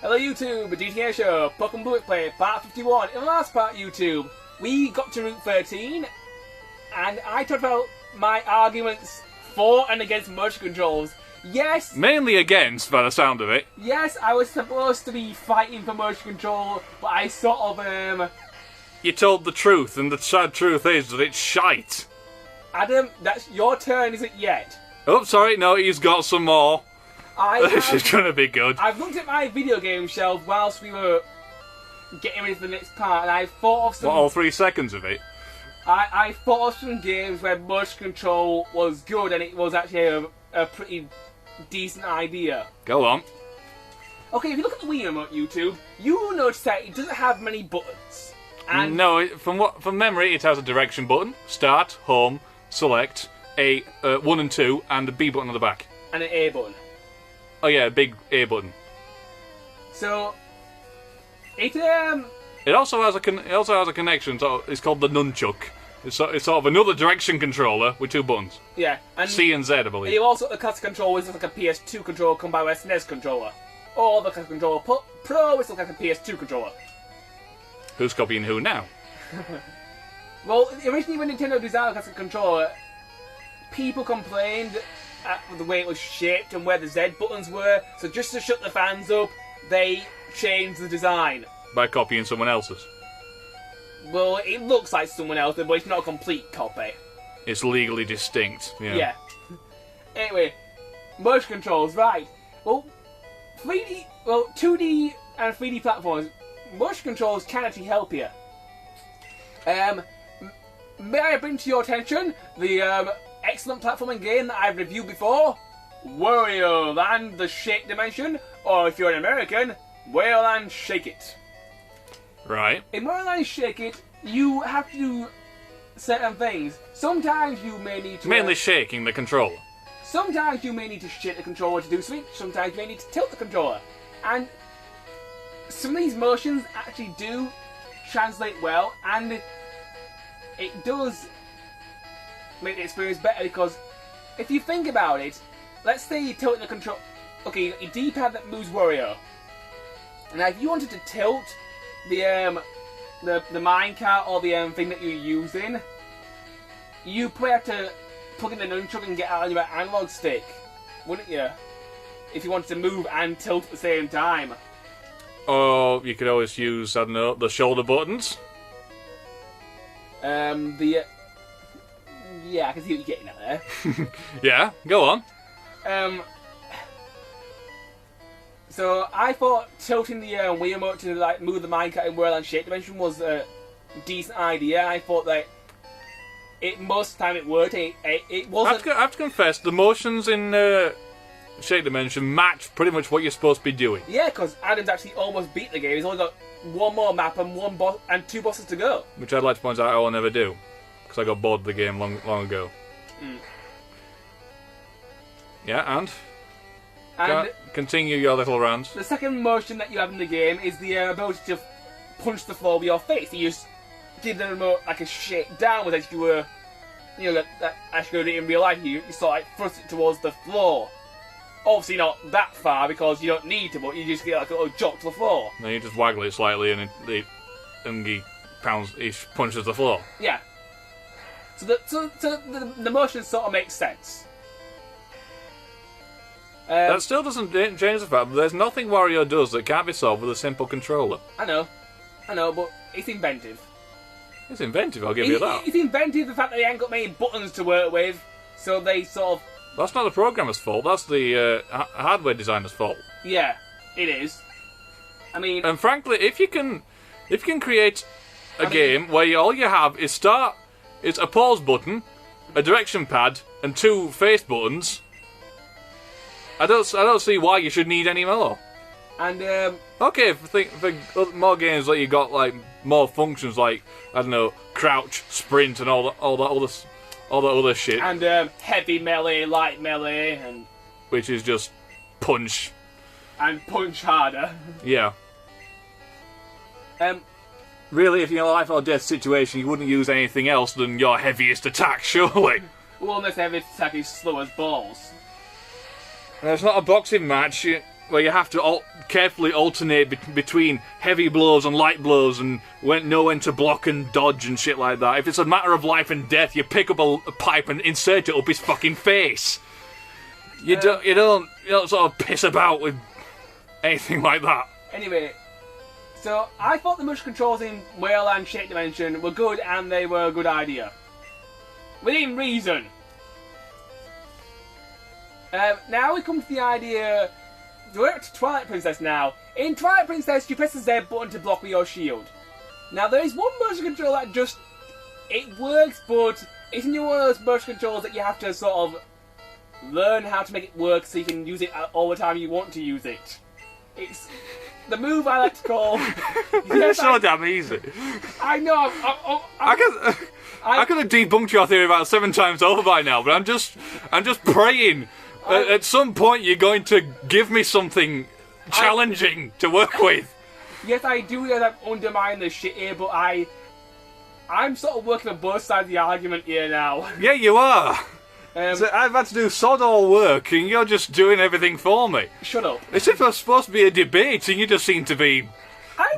Hello YouTube, Dbtgamer Show, Pokemon Bullet Play, part 51. In the last part, YouTube, we got to Route 13, and I talked about my arguments for and against motion controls. Yes! Mainly against, by the sound of it. Yes, I was supposed to be fighting for motion control, but I sort of, You told the truth, and the sad truth is that it's shite. Adam, that's your turn, isn't it yet? Oh, sorry, no, he's got some more. This is gonna be good. I've looked at my video game shelf whilst we were getting ready for the next part, and I thought of some... What, all 3 seconds of it? I thought of some games where motion control was good, and it was actually a pretty decent idea. Go on. Okay, if you look at the Wii remote, YouTube, you will notice that it doesn't have many buttons. And No, from memory, it has a direction button, start, home, select, A, 1 and 2, and a B button on the back. And an A button. Oh yeah, a big A button. So it also has a connection. So it's called the nunchuck. It's sort of another direction controller with 2 buttons. Yeah, and C and Z, I believe. you also the classic controller is like a PS2 controller combined with a SNES controller, or the classic controller Pro is like a PS2 controller. Who's copying who now? Well, originally when Nintendo designed the classic controller, people complained at the way it was shaped and where the Z buttons were, so just to shut the fans up, they changed the design. By copying someone else's. Well, it looks like someone else's, but it's not a complete copy. It's legally distinct. Yeah. Anyway, motion controls, right. Well, 2D and 3D platforms, motion controls can actually help you. May I bring to your attention the excellent platforming game that I've reviewed before, Wario Land: The Shake Dimension, or if you're an American, Wario Land: Shake It. Right. In Wario Land: Shake It, you have to do certain things. Sometimes you may need to... Mainly shaking the controller. Sometimes you may need to shake the controller to do something, sometimes you may need to tilt the controller. And some of these motions actually do translate well, and it does make the experience better, because if you think about it, let's say you're tilting the control... Okay, you got your D-pad that moves Wario. Now if you wanted to tilt the minecart or the thing that you're using, you probably have to plug in the nunchuck and get out your analog stick, wouldn't you? If you wanted to move and tilt at the same time. Or you could always use, I don't know, the shoulder buttons. Yeah, I can see what you're getting at there. Yeah, go on. So I thought tilting the Wii remote to like move the minecart in Wario Land: Shake Dimension was a decent idea. I thought that most of the time it worked. It wasn't. I have to confess, the motions in Shake Dimension match pretty much what you're supposed to be doing. Yeah, because Adam's actually almost beat the game. He's only got one more map and one boss and 2 bosses to go. Which I'd like to point out I will never do, because I got bored of the game long ago. Yeah, and continue your little rant. The second motion that you have in the game is the ability to punch the floor with your face. You just give the remote like a shake downwards as you were, as you would in real life. You sort of like thrust it towards the floor. Obviously not that far because you don't need to, but you just get like a little jolt to the floor. No, you just waggle it slightly and he punches the floor. Yeah. So the motion sort of makes sense. That still doesn't change the fact that there's nothing Wario does that can't be solved with a simple controller. I know, but it's inventive. It's inventive, I'll give you that. It's inventive, the fact that they ain't got many buttons to work with, so they sort of... That's not the programmer's fault, that's the hardware designer's fault. Yeah, it is. I mean... And frankly, if you can create a game where all you have is it's a pause button, a direction pad, and 2 face buttons, I don't see why you should need any more. And okay, for more games like you got like more functions like, I don't know, crouch, sprint, and all that other shit. And heavy melee, light melee, and which is just punch. And punch harder. Yeah. Really, if you're in a life or death situation, you wouldn't use anything else than your heaviest attack, surely. Well, unless heaviest attack is slow as balls. And it's not a boxing match. where you have to carefully alternate between heavy blows and light blows, and know when to block and dodge and shit like that. If it's a matter of life and death, you pick up a pipe and insert it up his fucking face. You don't sort of piss about with anything like that. Anyway, so I thought the motion controls in Whale and Shake Dimension were good, and they were a good idea. Within reason. Now we come to the idea. We're to Twilight Princess now. In Twilight Princess, you press the Z button to block with your shield. Now there is one motion control that just... it works, but it's one of those motion controls that you have to sort of learn how to make it work so you can use it all the time you want to use it. It's the move I like to call... It's so damn easy. I know, I could have debunked your theory about 7 times over by now, but I'm just praying at some point you're going to give me something challenging to work with. Yes, I do realize I'm undermining this shit here, but I'm sort of working on both sides of the argument here now. Yeah, you are. So I've had to do sod all work, and you're just doing everything for me. Shut up. As if it was supposed to be a debate, and you just seem to be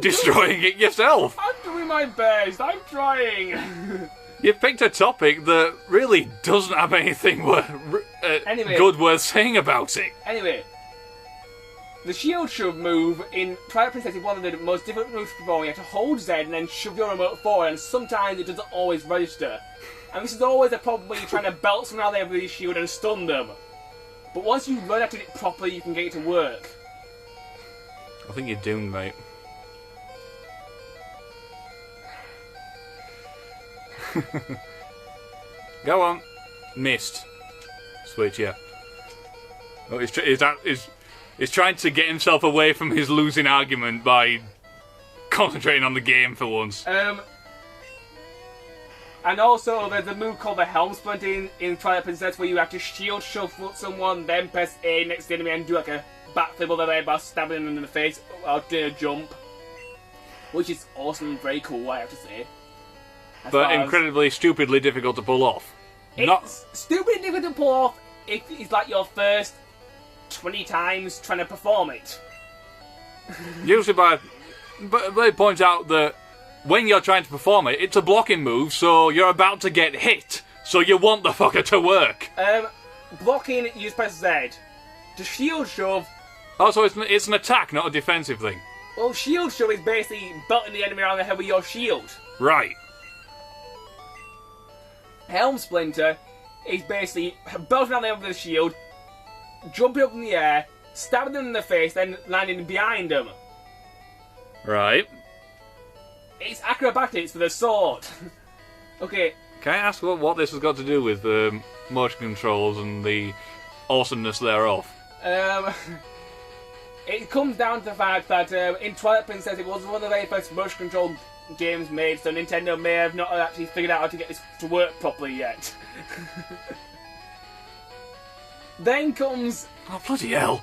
destroying it yourself. I'm doing my best. I'm trying. You picked a topic that really doesn't have anything good worth saying about it. Anyway, the shield shove move in Twilight Princess is one of the most difficult moves to perform. You have to hold Z and then shove your remote forward, and sometimes it doesn't always register. And this is always a problem when you're trying to belt someone out there with your shield and stun them. But once you learn how to do it properly, you can get it to work. I think you're doomed, mate. Go on. Missed. Switch, yeah. Oh, he's trying to get himself away from his losing argument by concentrating on the game for once. And also, there's a move called the Helm Splinter in Twilight Princess where you have to shield shuffle someone, then press A next to the enemy and do like a backflip over their by stabbing them in the face or doing a jump. Which is awesome and very cool, I have to say. But incredibly, stupidly difficult to pull off. It's stupidly difficult to pull off if it's like your first 20 times trying to perform it. Usually but they point out that when you're trying to perform it, it's a blocking move, so you're about to get hit. So you want the fucker to work. Blocking, you just press Z. To shield shove... Oh, so it's an attack, not a defensive thing. Well, shield shove is basically belting the enemy around the head with your shield. Right. Helm Splinter is basically belting around the head with the shield, jumping up in the air, stabbing them in the face, then landing behind them. Right. It's acrobatics with a sword. Okay. Can I ask what this has got to do with the motion controls and the awesomeness thereof? It comes down to the fact that in Twilight Princess it was one of the very first motion control games made, so Nintendo may have not actually figured out how to get this to work properly yet. Then comes... Oh, bloody hell.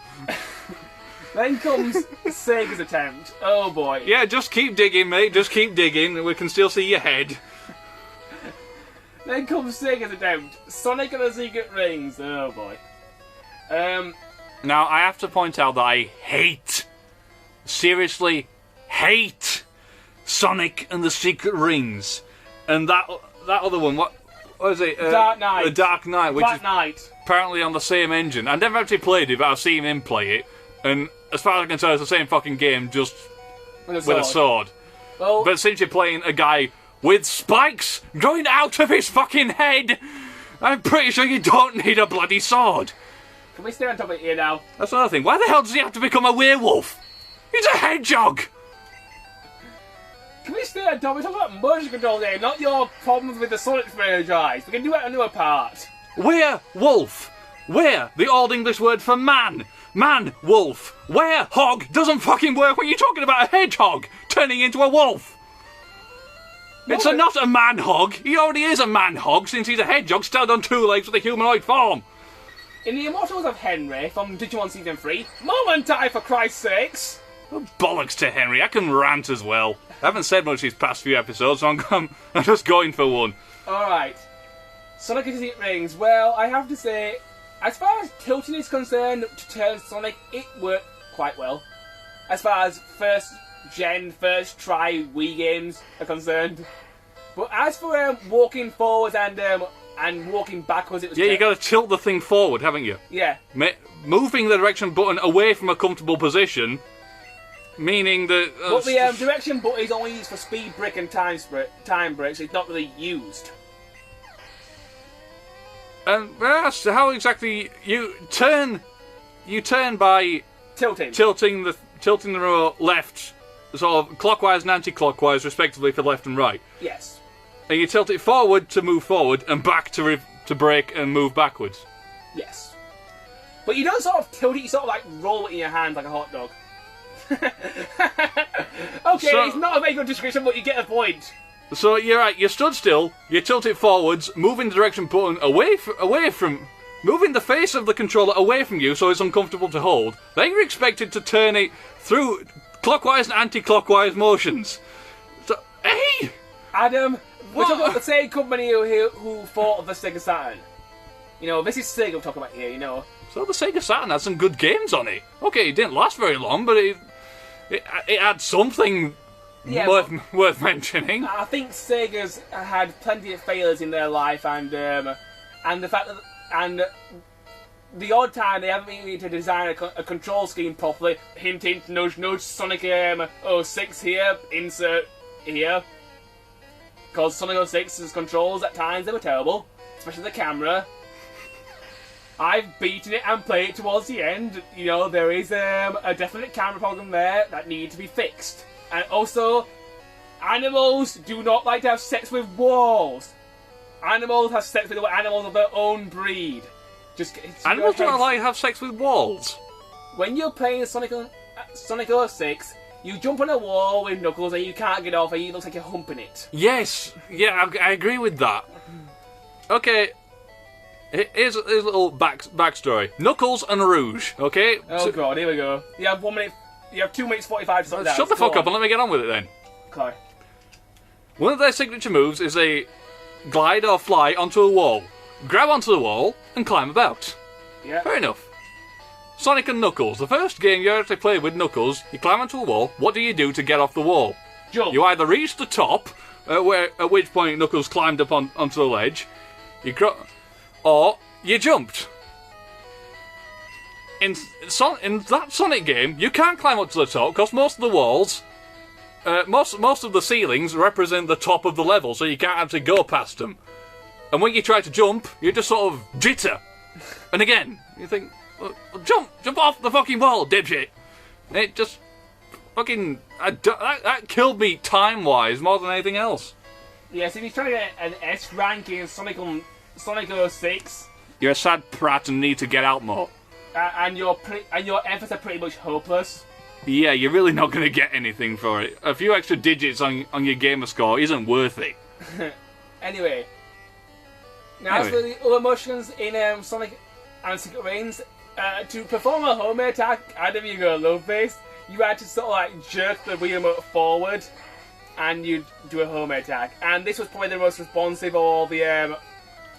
Then comes Sega's attempt. Oh boy. Yeah, just keep digging, mate. Just keep digging. We can still see your head. Then comes Sega's attempt. Sonic and the Secret Rings. Oh boy. Now, I have to point out that I seriously hate Sonic and the Secret Rings. And that other one, what was it? Dark Knight. The Dark Knight, which Black is Knight. Apparently on the same engine. I've never actually played it, but I've seen him play it. And as far as I can tell, it's the same fucking game, just with a sword. Well, but since you're playing a guy with spikes growing out of his fucking head, I'm pretty sure you don't need a bloody sword. Can we stay on topic here now? That's another thing. Why the hell does he have to become a werewolf? He's a hedgehog! Can we stay on topic? We're talking about motion control here, not your problems with the Sonic franchise. We can do it another part. Werewolf. Where? The Old English word for man. Man, wolf. Were-hog doesn't fucking work when you're talking about a hedgehog turning into a wolf. It's not a man-hog. He already is a man-hog since he's a hedgehog stood on 2 legs with a humanoid form. In the Immortals of Henry from Digimon Season 3, Momentai for Christ's sakes! Oh, bollocks to Henry, I can rant as well. I haven't said much these past few episodes, so I'm just going for one. Alright. Sonic and the Secret Rings. Well, I have to say, as far as tilting is concerned, to turn Sonic, it worked quite well. As far as first try Wii games are concerned. But as for walking forwards and walking backwards, it was... Yeah, you got to tilt the thing forward, haven't you? Yeah. Moving the direction button away from a comfortable position, meaning that... But the direction button is only used for speed break and time break, so it's not really used. And so how exactly you turn by tilting the remote left, sort of clockwise and anti-clockwise, respectively, for left and right. Yes. And you tilt it forward to move forward, and back to brake and move backwards. Yes. But you don't sort of tilt it; you sort of like roll it in your hand like a hot dog. Okay, so, it's not a very good description, but you get the point. So you're right. You stood still. You tilt it forwards, moving the direction button away from, moving the face of the controller away from you, so it's uncomfortable to hold. Then you're expected to turn it through clockwise and anti-clockwise motions. So, hey, Adam, we're talking about the same company who thought of the Sega Saturn. You know, this is Sega we're talking about here. You know. So the Sega Saturn had some good games on it. Okay, it didn't last very long, but it had something. Yeah, worth mentioning. I think Sega's had plenty of failures in their life, and the fact that the odd time they haven't been able to design a control scheme properly. Hint, hint, nudge, nudge. Sonic 06 here, insert here. Because Sonic 06's controls at times they were terrible, especially the camera. I've beaten it and played it towards the end. You know, there is a definite camera problem there that needs to be fixed. And also, animals do not like to have sex with walls. Animals have sex with animals of their own breed. Animals don't like to have sex with walls. When you're playing Sonic 06, you jump on a wall with Knuckles and you can't get off and it looks like you're humping it. Yes, yeah, I agree with that. Okay, here's a little backstory. Knuckles and Rouge, okay? Oh god, here we go. You have 1 minute... You have 2 minutes 45 to start down. Shut the fuck up and let me get on with it then. Okay. One of their signature moves is they glide or fly onto a wall, grab onto the wall, and climb about. Yeah. Fair enough. Sonic and Knuckles. The first game you actually played with Knuckles, you climb onto a wall. What do you do to get off the wall? Jump. You either reach the top, at which point Knuckles climbed up onto the ledge, or you jumped. In that Sonic game, you can't climb up to the top because most of the walls, most of the ceilings represent the top of the level, so you can't actually go past them. And when you try to jump, you just sort of jitter. And again, you think, well, jump off the fucking wall, dipshit. And it just fucking that killed me time-wise more than anything else. Yes, if you're trying to get an S rank in Sonic 06, you're a sad prat and need to get out more. And your efforts are pretty much hopeless. Yeah, you're really not going to get anything for it. A few extra digits on your gamer score isn't worth it. Anyway. Now, as for the other motions in Sonic and Secret Rings, to perform a home attack, Adam, you're going to love this. You had to sort of like jerk the Wii remote forward, and you do a home attack. And this was probably the most responsive of all the...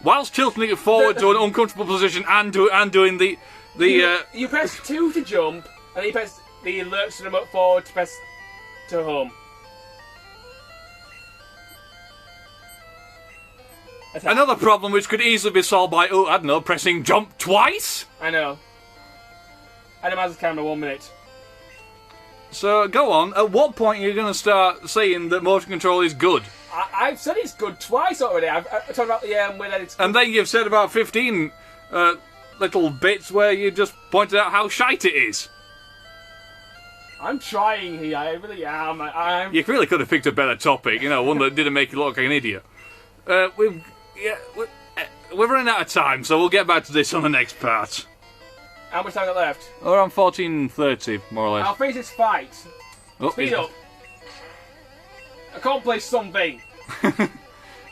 Whilst tilting it forward to an uncomfortable position and doing the... You press 2 to jump, and then you press the lurch remote forward to press to home. Attack. Another problem which could easily be solved by, I don't know, pressing jump twice? I know. Adam has his camera 1 minute. So, go on. At what point are you going to start saying that motion control is good? I've said it's good twice already. I've talked about the way that it's good. And then you've said about 15... little bits where you just pointed out how shite it is. I'm trying here, I really am. You really could have picked a better topic, you know, one that didn't make you look like an idiot. We're running out of time, so we'll get back to this on the next part. How much time got left? Around 14:30, more or less. I'll finish this fight. Speed up. Accomplish something.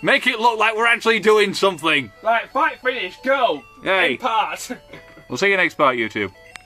Make it look like we're actually doing something. Right, fight finished, go. Yay. End part. We'll see you next part, YouTube.